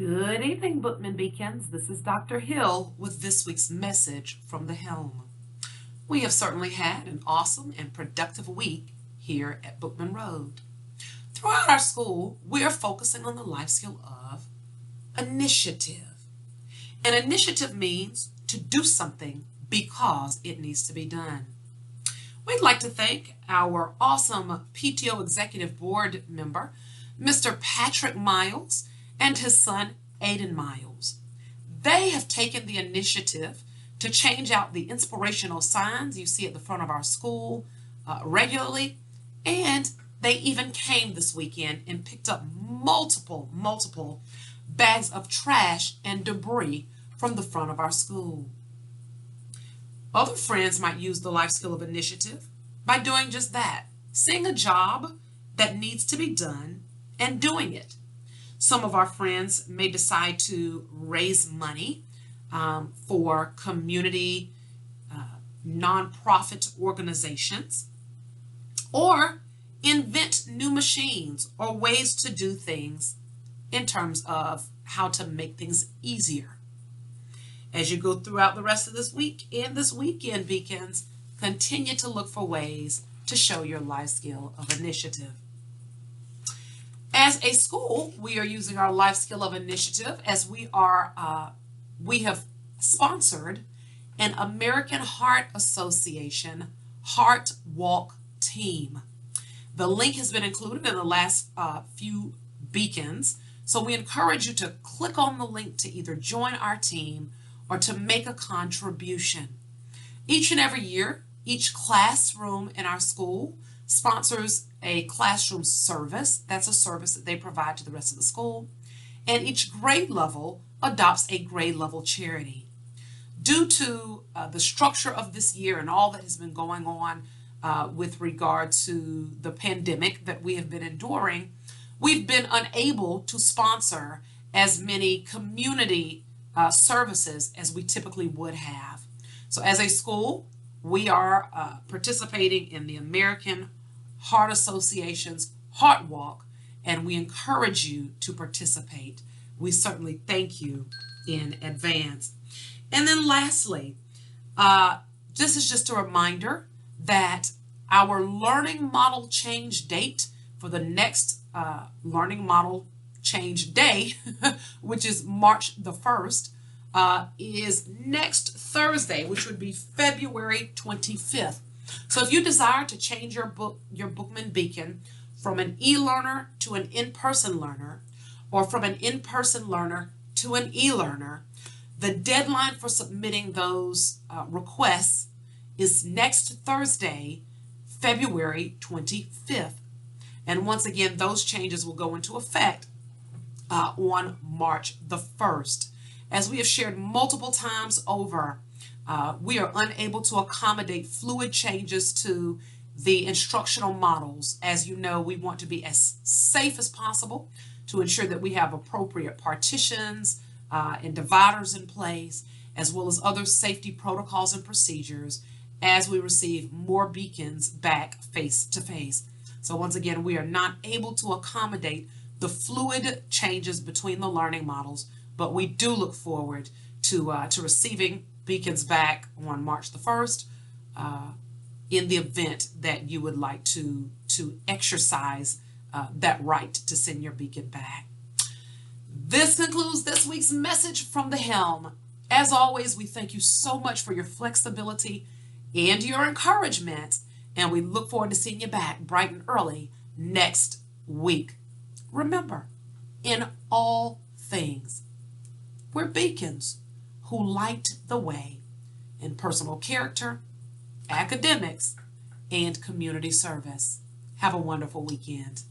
Good evening, Bookman Beacons. This is Dr. Hill with this week's message from the Helm. We have certainly had an awesome and productive week here at Bookman Road. Throughout our school, we are focusing on the life skill of initiative. An initiative means to do something because it needs to be done. We'd like to thank our awesome PTO Executive Board member, Mr. Patrick Miles, and his son, Aiden Miles. They have taken the initiative to change out the inspirational signs you see at the front of our school regularly, and they even came this weekend and picked up multiple bags of trash and debris from the front of our school. Other friends might use the life skill of initiative by doing just that, seeing a job that needs to be done and doing it. Some of our friends may decide to raise money for community nonprofit organizations, or invent new machines or ways to do things in terms of how to make things easier. As you go throughout the rest of this week and this weekend, Beacons, continue to look for ways to show your life skill of initiative. As a school, we are using our life skill of initiative as we have sponsored an American Heart Association Heart Walk team. The link has been included in the last few beacons, so we encourage you to click on the link to either join our team or to make a contribution. Each and every year, each classroom in our school sponsors a classroom service. That's a service that they provide to the rest of the school. And each grade level adopts a grade level charity. Due to the structure of this year and all that has been going on with regard to the pandemic that we have been enduring, we've been unable to sponsor as many community services as we typically would have. So as a school, we are participating in the American Heart Association's Heart Walk, and we encourage you to participate. We certainly thank you in advance. And then lastly, this is just a reminder that our learning model change date for the next learning model change day, which is March the 1st, is next Thursday, which would be February 25th. So if you desire to change your Bookman Beacon from an e-learner to an in-person learner, or from an in-person learner to an e-learner, the deadline for submitting those requests is next Thursday, February 25th. And once again, those changes will go into effect on March the 1st. As we have shared multiple times over, we are unable to accommodate fluid changes to the instructional models. As you know, we want to be as safe as possible to ensure that we have appropriate partitions and dividers in place, as well as other safety protocols and procedures as we receive more beacons back face to face. So once again, we are not able to accommodate the fluid changes between the learning models, but we do look forward to receiving beacons back on March the 1st in the event that you would like to exercise that right to send your beacon back. This concludes this week's message from the Helm. As always, we thank you so much for your flexibility and your encouragement, and we look forward to seeing you back bright and early next week. Remember, in all things, we're beacons who light the way in personal character, academics, and community service. Have a wonderful weekend.